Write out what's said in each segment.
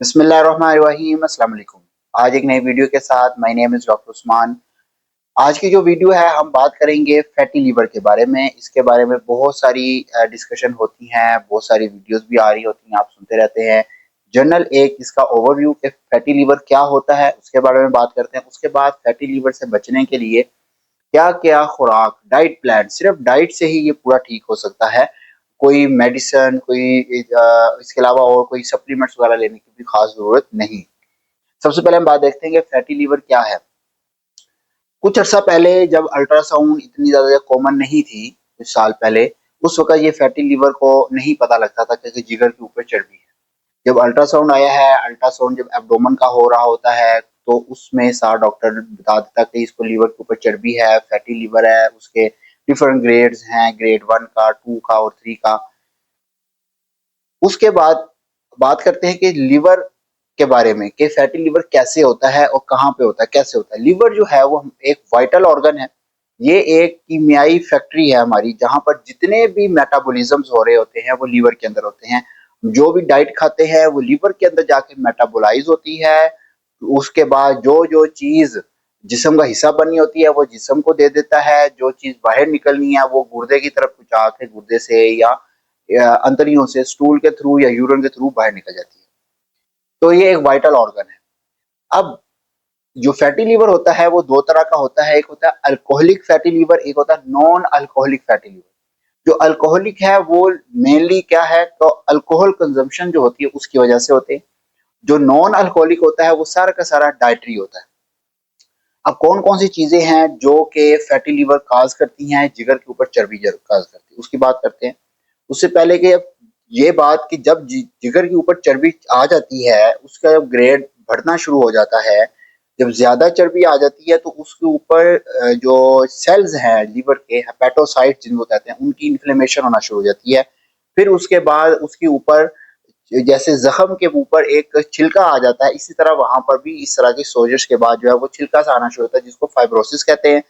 बिस्मिल्लाहिर्रहमानिर्रहीम, अस्सलाम वालेकुम। आज एक नई वीडियो के साथ my name is doctor Usman. आज की जो वीडियो है हम बात करेंगे फैटी लिवर के बारे में। इसके बारे में बहुत सारी डिस्कशन होती हैं, बहुत सारी वीडियोस भी आ रही होती हैं, आप सुनते रहते हैं। जनरल एक इसका ओवरव्यू कि फैटी लिवर क्या होता है उसके बारे में बात करते हैं। उसके बाद फैटी लिवर से बचने के लिए क्या-क्या खुराक, डाइट प्लान, सिर्फ डाइट से ही ये पूरा ठीक हो सकता है। कोई मेडिसिन, इसके अलावा और कोई सप्लीमेंट्स वगैरह लेने की भी खास ज़रूरत नहीं। सबसे पहले हम बात देखते हैं कि फैटी लिवर क्या है। कुछ अर्सा पहले जब अल्ट्रासाउंड इतनी ज़्यादा कॉमन नहीं थी, कुछ साल पहले, उस वक़्त ये फैटी लिवर को नहीं पता लगता था कि जिगर के ऊपर चर्बी है। जब अल्ट्रासाउंड आया है, अल्ट्रासाउंड जब एब्डोमेन का हो रहा होता है, तो उसमें सारा डॉक्टर बता देता है कि इसको लिवर के ऊपर चर्बी है, फैटी लिवर है, उसके डिफरेंट ग्रेड्स हैं, ग्रेड 1 का, 2 का और 3 का। उसके बाद बात करते हैं कि लिवर के बारे में कि फैटी लिवर कैसे होता है और कहाँ पे होता है, कैसे होता है। लिवर जो है वो एक वाइटल ऑर्गन है। ये एक कीमियाई फैक्ट्री है हमारी, जहाँ पर जितने भी मेटाबॉलिज्म्स हो रहे होते हैं वो लीवर के अंदर होते हैं। जो भी डाइट खाते हैं वो लीवर के अंदर जाके मेटाबोलाइज होती है। उसके बाद जो जो चीज जिस्म का हिस्सा बननी होती है वो जिस्म को दे देता है। जो चीज बाहर निकलनी है वो गुर्दे की तरफ पहुंचा के गुर्दे से या अंतड़ियों से स्टूल के थ्रू या यूरिन के थ्रू बाहर निकल जाती है। तो ये एक वाइटल ऑर्गन है। अब जो फैटी लिवर होता है वो दो तरह का होता है। एक होता है अल्कोहलिक फैटी लिवर, एक होता है नॉन अल्कोहलिक फैटी लिवर। जो अल्कोहलिक है वो मेनली क्या है, तो अल्कोहल कंजम्पशन जो होती है उसकी वजह से होते हैं। जो नॉन अल्कोहलिक होता है वो सारा का सारा डाइटरी होता है। अब कौन कौन सी चीजें हैं जो कि फैटी लिवर काज करती हैं, जिगर के ऊपर चर्बी काज करती है, उसकी बात करते हैं। उससे पहले कि ये बात कि जब जिगर के ऊपर चर्बी आ जाती है, उसका जब ग्रेड बढ़ना शुरू हो जाता है, जब ज्यादा चर्बी आ जाती है तो उसके ऊपर जो सेल्स हैं लिवर के, हेपेटोसाइट जिनको कहते हैं, उनकी इन्फ्लेमेशन होना शुरू हो जाती है। फिर उसके बाद उसके ऊपर जैसे जख्म के ऊपर एक छिलका आ जाता है, इसी तरह वहां पर भी इस तरह की सोजिश के बाद जो है वो छिलका सा आना शुरू होता है, जिसको फाइब्रोसिस कहते हैं।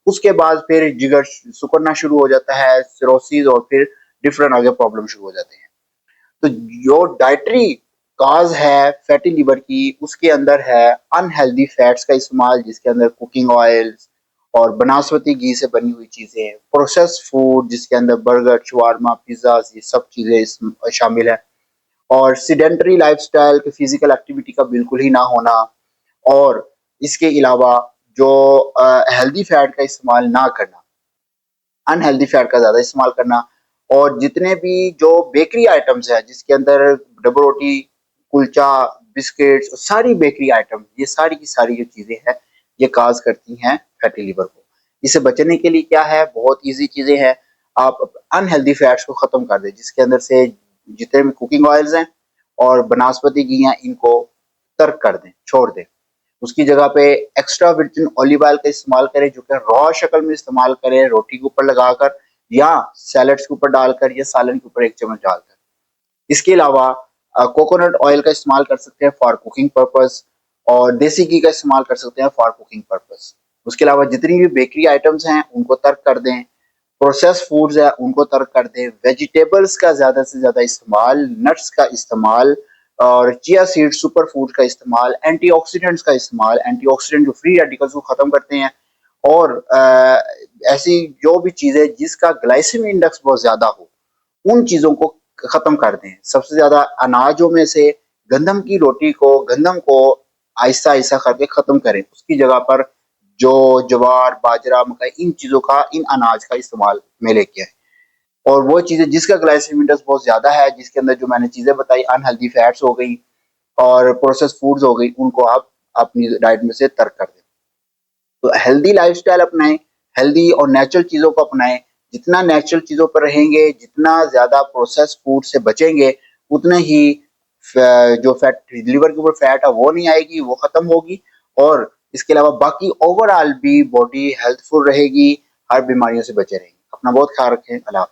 उसके बाद फिर जिगर सिकुड़ना शुरू हो जाता है, सिरोसिस, और फिर डिफरेंट आगे प्रॉब्लम शुरू हो जाते हैं। तो जो डाइटरी काज है फैटी लिवर की, उसके अंदर है अनहेल्दी फैट्स का इस्तेमाल, जिसके अंदर कुकिंग ऑयल्स और बनास्पति घी से बनी हुई चीजें, प्रोसेस फूड जिसके अंदर बर्गर, शवारमा, पिज्जा, ये सब चीजें शामिल है। और सीडेंटरी लाइफस्टाइल के फिजिकल एक्टिविटी का बिल्कुल ही ना होना, और इसके अलावा जो हेल्दी फैट का इस्तेमाल ना करना, अनहेल्दी फैट का ज्यादा इस्तेमाल करना। और जितने भी जो बेकरी आइटम्स है जिसके अंदर डबल रोटी, कुलचा, बिस्किट्स, सारी बेकरी आइटम, ये सारी की सारी जो चीजें हैं ये काज करती हैं फैटी लिवर को। इसे बचने के लिए क्या है, बहुत इजी चीजें हैं। आप अनहेल्दी फैट्स को खत्म कर दें, जिसके अंदर से जितने भी कुकिंग ऑयल्स हैं और बनास्पति घी हैं, इनको तर्क कर दें, छोड़ दें। उसकी जगह पे एक्स्ट्रा वर्जिन ऑलिव ऑयल का इस्तेमाल करें, जो कि रॉ शक्ल में इस्तेमाल करें, रोटी के ऊपर लगाकर या सैलड्स के ऊपर डालकर या सालन के ऊपर एक चम्मच डालकर। इसके अलावा कोकोनट ऑयल का इस्तेमाल कर सकते हैं फॉर कुकिंग पर्पस, और देसी घी का इस्तेमाल कर सकते हैं फॉर कुकिंग पर्पस। उसके अलावा जितनी भी बेकरी आइटम्स हैं उनको तर्क कर दें, प्रोसेस फूड्स है उनको तर्क कर दें, वेजिटेबल्स का ज्यादा से ज्यादा इस्तेमाल, नट्स का इस्तेमाल, और चिया सीड सुपर फूड का इस्तेमाल, एंटीऑक्सीडेंट्स का इस्तेमाल, एंटीऑक्सीडेंट जो फ्री रेडिकल्स को खत्म करते हैं। और ऐसी जो भी चीजें जिसका ग्लाइसेमिक इंडेक्स बहुत ज्यादा हो, उन चीजों को खत्म कर दें। सबसे ज्यादा अनाजों में से गंदम की रोटी को, गंदम को आहिस्ता आहिस्ता करके खत्म करें। उसकी जगह पर जो ज्वार, बाजरा, मकई, इन चीजों का, इन अनाज का इस्तेमाल में लेके आए। और वो चीजें जिसका ग्लाइसेमिक इंडेक्स बहुत ज्यादा है, जिसके अंदर जो मैंने चीजें बताई, अनहेल्दी फैट्स हो गई और प्रोसेस फूड्स हो गई, उनको आप अपनी डाइट में से तर्क कर दें। तो हेल्दी लाइफस्टाइल अपनाएं, हेल्दी और नेचुरल चीजों को अपनाएं। जितना नेचुरल चीजों पर रहेंगे, जितना ज्यादा प्रोसेस फूड से बचेंगे, उतना ही जो फैट लिवर के ऊपर फैट है वो नहीं आएगी, वो खत्म होगी। और इसके अलावा बाकी ओवरऑल भी बॉडी हेल्थफुल रहेगी, हर बीमारियों से बचे रहेंगे। अपना बहुत ख्याल रखें। अल्लाह।